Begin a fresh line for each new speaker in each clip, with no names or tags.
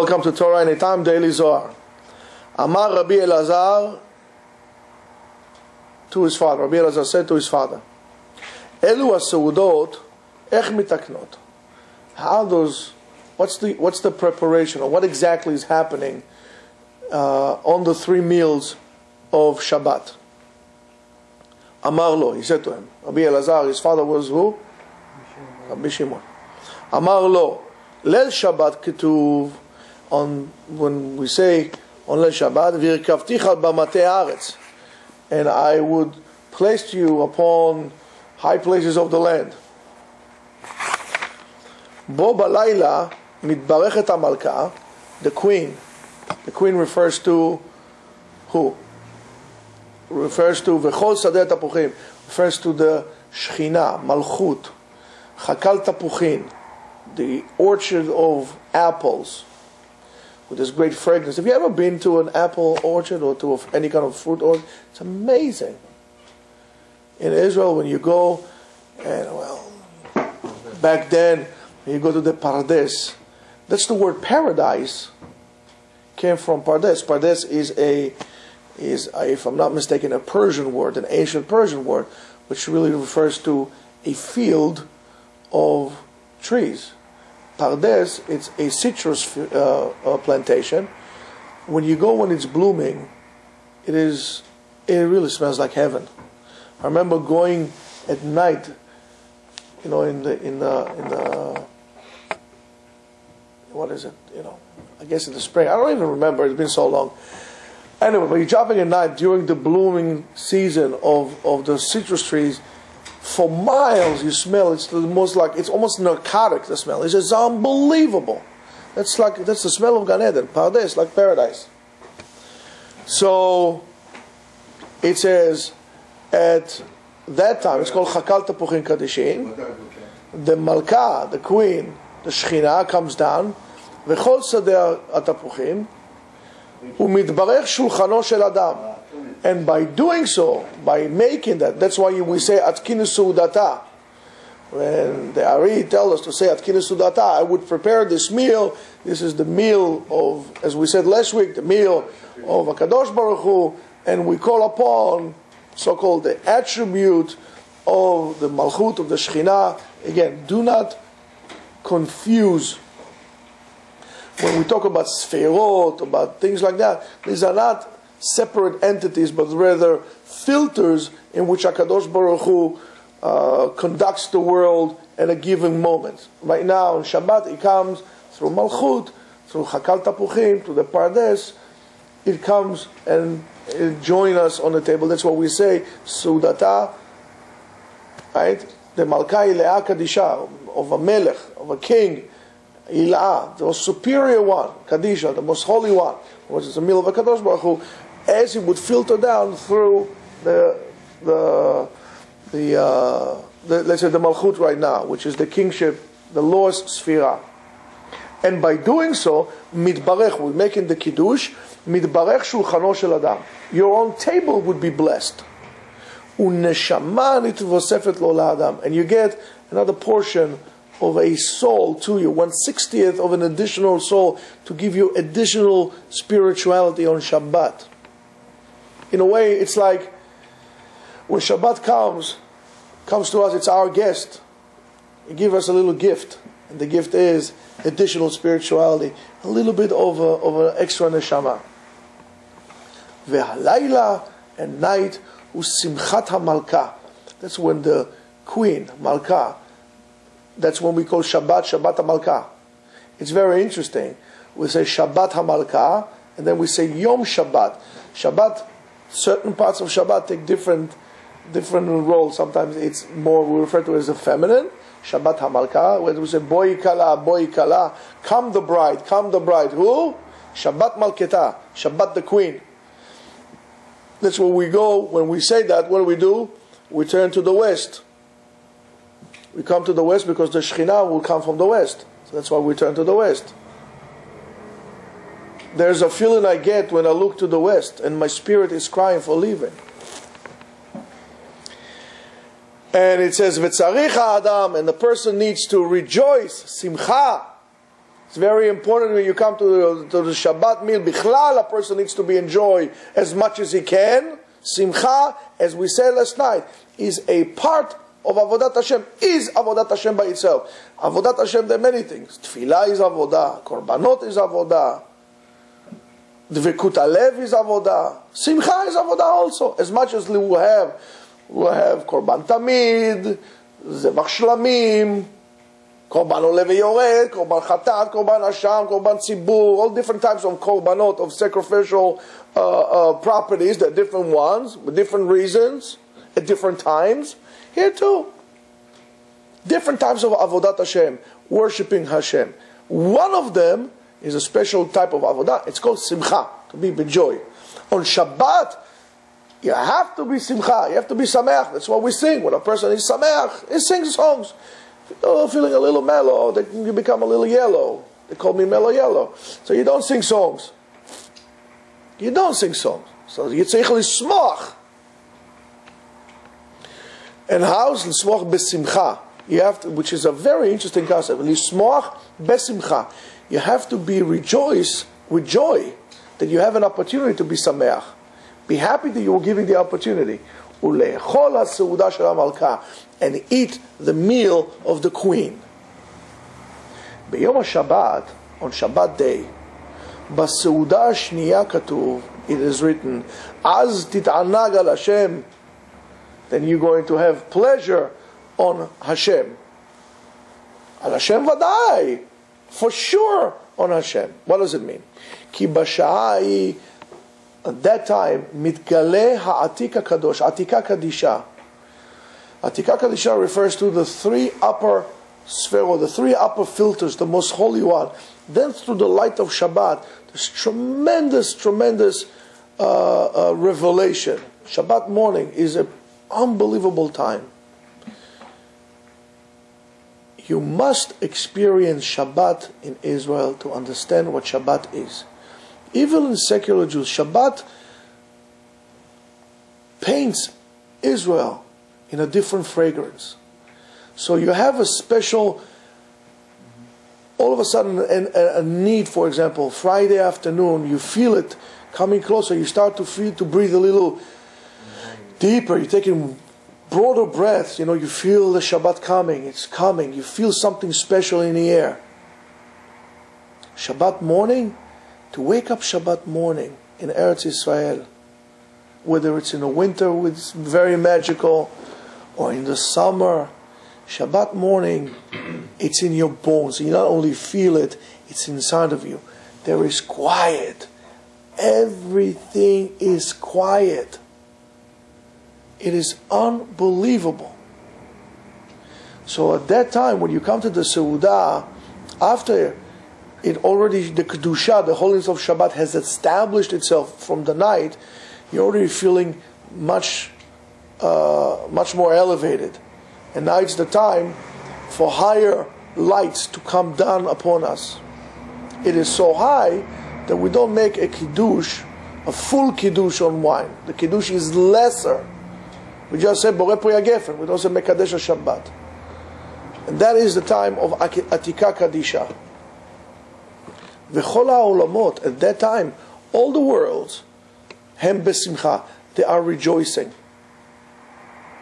Welcome to Torah Anytime Daily Zohar. Amar Rabbi Elazar to his father. Rabbi Elazar said to his father, Elu ha-seudot ech mitaknot. What's the preparation, or what exactly is happening on the 3 meals of Shabbat? Amar lo, he said to him. Rabbi Elazar, his father was who? Rabbi Shimon. Amar lo, Leil Shabbat ketuv, when we say on Leil Shabbat, V'irkavticha b'matei haaretz, and I would place you upon high places of the land. Bo balayla mitbarechet hamalka, the queen. The queen refers to who? Refers to v'chol sadeh tapuchim. Refers to the Shechina, Malchut, Chakal tapuchin, the orchard of apples, with this great fragrance. Have you ever been to an apple orchard or to any kind of fruit orchard? It's amazing. In Israel, when you go, and back then, when you go to the Pardes, that's the word paradise, came from Pardes. Pardes is if I'm not mistaken, a Persian word, an ancient Persian word, which really refers to a field of trees. Pardes, it's a citrus plantation. When you go when it's blooming, it really smells like heaven. I remember going at night, in the what is it? I guess in the spring. I don't even remember. It's been so long. Anyway, when you're dropping at night during the blooming season of the citrus trees, for miles you smell. It's almost narcotic. The smell. It's just unbelievable. That's the smell of Gan Eden. Pardes, like paradise. So it says at that time it's called Chakal Tapuchin Kadishin. The Malka, the queen, the Shechina comes down. V'chol sadeh atapuchim u'mitbarech shulchano shel adam. And by doing so, by making that, that's why we say Atkinu Sudata. When the Ari tells us to say Atkinu Sudata, I would prepare this meal. This is the meal of, as we said last week, the meal of HaKadosh Baruch Hu, and we call upon so-called the attribute of the Malchut, of the Shekhinah. Again, do not confuse. When we talk about Sferot, about things like that, these are not separate entities, but rather filters in which HaKadosh Baruch Hu conducts the world at a given moment. Right now, on Shabbat, it comes through Malchut, through Chakal Tapuchim, to the Pardes. It comes and it joins us on the table. That's what we say, Sudata, right? The Malka Ilaa Kadisha, of a Melech, of a king, Ilaa, the most superior one, Kadisha, the most holy one, which is the meal of HaKadosh Baruch Hu, as it would filter down through the let's say the Malchut right now, which is the kingship, the Lord's Sphira. And by doing so, mitbarech, we're making the Kiddush, mitbarech shulchano shel adam. Your own table would be blessed. Uneshama nitvosefet lo la'adam. And you get another portion of a soul to you, 1/60th of an additional soul to give you additional spirituality on Shabbat. In a way, it's like when Shabbat comes to us, it's our guest. He gives us a little gift, and the gift is additional spirituality, a little bit of an extra neshama. Ve'halayla, and night, usimchat hamalka. That's when the queen, Malka, that's when we call Shabbat HaMalka. It's very interesting. We say Shabbat HaMalka, and then we say Yom Shabbat. Shabbat, certain parts of Shabbat take different roles. Sometimes it's more, we refer to it as a feminine, Shabbat HaMalka, where we say Boi Kala, come the bride. Who? Shabbat Malketa, Shabbat the queen. That's where we go. When we say that, what do? We turn to the west. We come to the west because the Shekhinah will come from the west. So that's why we turn to the west. There's a feeling I get when I look to the west and my spirit is crying for leaving. And it says, V'tzarich ha'adam, and the person needs to rejoice, simcha. It's very important when you come to the Shabbat meal. Bichlal, a person needs to be enjoy as much as he can. Simcha, as we said last night, is a part of Avodat Hashem, is Avodat Hashem by itself. Avodat Hashem, there are many things. Tefillah is Avodah, Korbanot is Avodah, Dvekut Alev is Avodah, Simcha is Avodah also. As much as we'll have Korban Tamid, Zevach Shlamim, Korban Olev Yored, Korban Chatat, Korban Hasham, Korban Tzibur, all different types of Korbanot, of sacrificial properties. There are different ones, with different reasons, at different times. Here too. Different types of Avodat Hashem, worshipping Hashem. One of them is a special type of Avodah. It's called Simcha, to be joy. On Shabbat, you have to be Simcha, you have to be Sameach. That's what we sing. When a person is Sameach, he sings songs. If you're feeling a little mellow, you become a little yellow. They call me mellow yellow. So you don't sing songs. You don't sing songs. So you tzarich lismoach. And how is lismoach besimcha? You have to, which is a very interesting concept. Lismoach besimcha. You have to be rejoice with joy that you have an opportunity to be sameach. Be happy that you were given the opportunity. And eat the meal of the queen. B'yom HaShabbat, on Shabbat day, בסעודה השנייה כתוב, it is written, אז תתענג על Hashem, then you're going to have pleasure on Hashem. Al Hashem vadai, for sure on Hashem. What does it mean? כי בשעה ההיא, at that time, מתגלה העתיק הקדוש, עתיקה קדישה. עתיקה קדישה refers to the three upper sphere, the three upper filters, the most holy one. Then through the light of Shabbat, there's tremendous revelation. Shabbat morning is an unbelievable time. You must experience Shabbat in Israel to understand what Shabbat is. Even in secular Jews, Shabbat paints Israel in a different fragrance. So you have a special, all of a sudden, a need, for example, Friday afternoon, you feel it coming closer, you start to breathe a little deeper, you're taking broader breaths, you feel the Shabbat coming, it's coming, you feel something special in the air. Shabbat morning, to wake up Shabbat morning in Eretz Israel, whether it's in the winter, it's very magical, or in the summer, Shabbat morning, it's in your bones. You not only feel it, it's inside of you. There is quiet. Everything is quiet. It is unbelievable. So at that time, when you come to the Seudah, after it already, the Kedusha, the holiness of Shabbat has established itself from the night, you're already feeling much more elevated. And now it's the time for higher lights to come down upon us. It is so high that we don't make a kiddush, a full kiddush on wine. The kiddush is lesser. We just say Borei Pri HaGefen. We don't say Mekadesh HaShabbat. And that is the time of Atika Kadisha. V'chol ha'olamot, at that time, all the worlds, hem besimcha, they are rejoicing.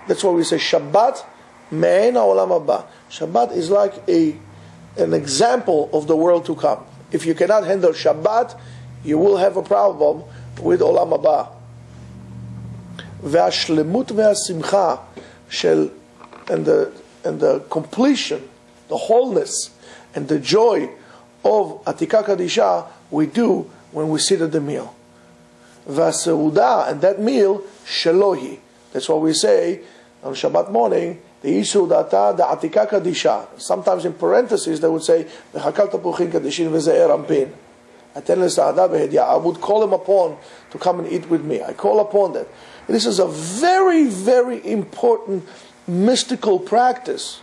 That's why we say Shabbat me'en ha'olam haba. Shabbat is like an example of the world to come. If you cannot handle Shabbat, you will have a problem with olam haba. Ve'ashlemut ve'asimcha shel, and the completion, the wholeness, and the joy of Atika Kadisha we do when we sit at the meal. V'aseuda, and that meal, shelohi. That's what we say on Shabbat morning, the Yisudata, the Atika Kadisha. Sometimes in parentheses they would say, V'chakal tapuchin kadishin v'ze'er ampin. I would call him upon to come and eat with me. I call upon that. And this is a very, very important mystical practice.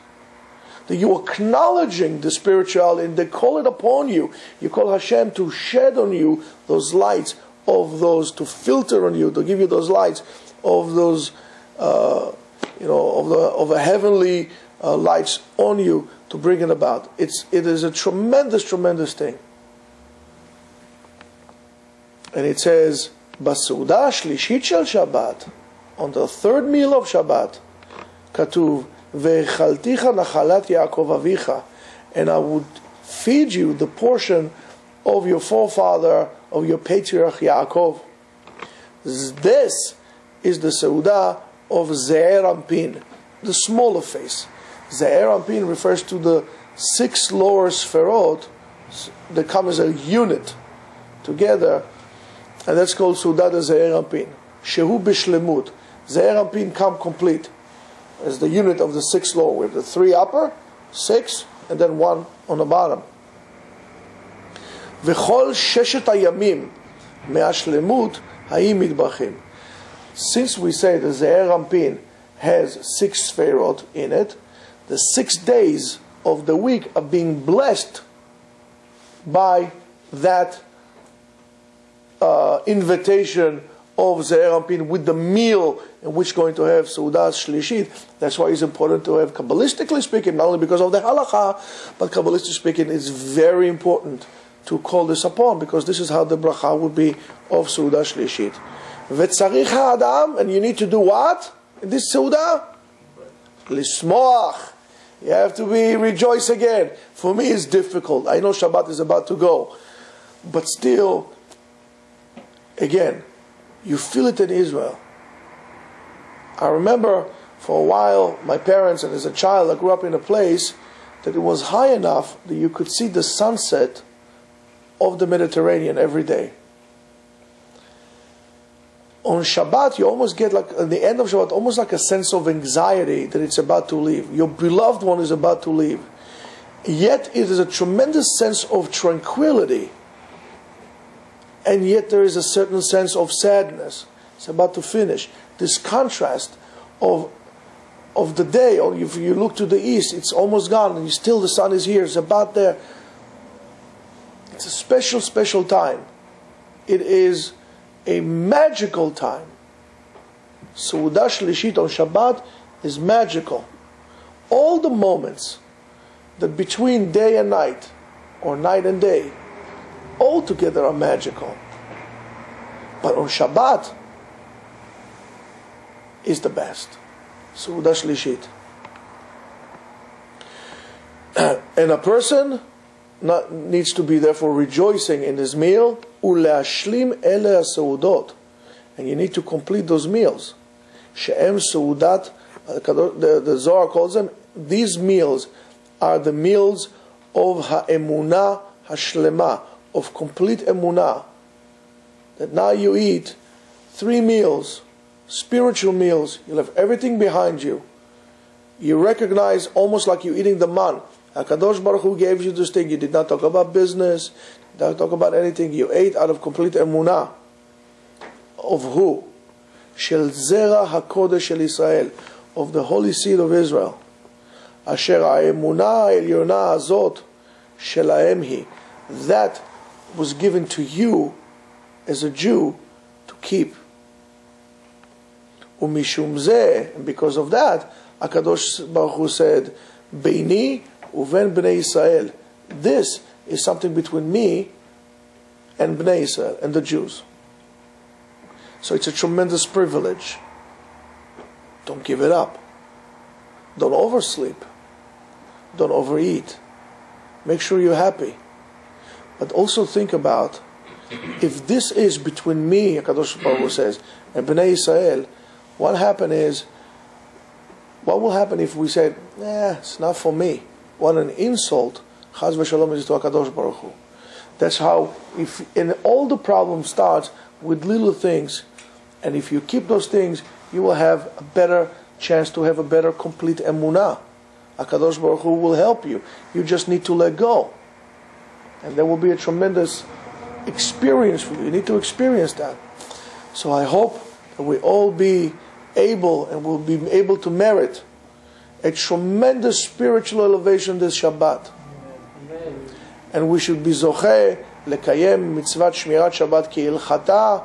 That you are acknowledging the spirituality and they call it upon you. You call Hashem to shed on you those lights of those, to filter on you, to give you those lights of those, of the heavenly lights on you to bring it about. It is a tremendous, tremendous thing. And it says, Baseuda shlishit shel Shabbat, on the third meal of Shabbat, Katuv, Ve'echalticha nachalat Yaakov avicha, and I would feed you the portion of your forefather, of your patriarch Yaakov. This is the Seudah of Ze'er Anpin, the smaller face. Ze'er Anpin refers to the 6 lower sferot that come as a unit together, and that's called Seudah de Ze'er Anpin. Shehu b'shlemut. Ze'er Anpin come complete as the unit of the 6 lower. We have the 3 upper, 6, and then 1 on the bottom. V'chol sheshet hayamim me'ashlemut ha'im mitbachim. Since we say the Ze'er Anpin has 6 sferot in it, the 6 days of the week are being blessed by that invitation of Ze'er Anpin with the meal in which going to have Seudah Shlishit. That's why it's important to have, Kabbalistically speaking, not only because of the halacha, but Kabbalistically speaking, it's very important to call this upon, because this is how the bracha would be of Seudah Shlishit. V'tzarich ha'adam, and you need to do what in this Seudah? Lismoach. You have to rejoice again. For me, it's difficult. I know Shabbat is about to go, but still, again, you feel it in Israel. I remember for a while, my parents, and as a child, I grew up in a place that it was high enough that you could see the sunset of the Mediterranean every day. On Shabbat, you almost get, like at the end of Shabbat, almost like a sense of anxiety that it's about to leave. Your beloved one is about to leave. Yet it is a tremendous sense of tranquility. And yet there is a certain sense of sadness. It's about to finish. This contrast of the day, or if you look to the east, it's almost gone, and still the sun is here, it's about there. It's a special, special time. It is a magical time. Seudah Shlishit on Shabbat is magical. All the moments that between day and night, or night and day, all together are magical. But on Shabbat is the best. Seudah Shlishit. And a person needs to be therefore rejoicing in his meal. Uleashlim ele seudot, and you need to complete those meals. She'em seudat, the Zohar calls them. These meals are the meals of ha'emunah hashlema, of complete emunah. That now you eat 3 meals, spiritual meals. You'll have everything behind you. You recognize almost like you're eating the man. HaKadosh Baruch Hu gave you this thing. You did not talk about business, did not talk about anything. You ate out of complete emunah. Of who? Shel Zera HaKodesh Shel Israel, of the holy seed of Israel. Asher ha'emunah ha'elyonah azot shelahem hi. That was given to you as a Jew to keep. Umishum zeh, and because of that, HaKadosh Baruch Hu said, Beini uven bnei Israel. This is something between me and bnei Israel, and the Jews. So it's a tremendous privilege. Don't give it up. Don't oversleep. Don't overeat. Make sure you're happy. But also think about, if this is between me, HaKadosh Baruch Hu says, and bnei Israel, what will happen if we said, it's not for me? What an insult, Chaz v'shalom, is to HaKadosh Baruch Hu. That's how, and all the problem starts with little things, and if you keep those things, you will have a better chance to have a better complete emunah. HaKadosh Baruch Hu will help you. You just need to let go. And there will be a tremendous experience for you. You need to experience that. So I hope that we all be able, and will be able to merit a tremendous spiritual elevation this Shabbat. Amen. And we should be zocheh lekayem mitzvat shmirat Shabbat ki ilchata.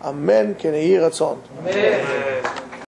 Amen. Kenehi ratzon. Amen.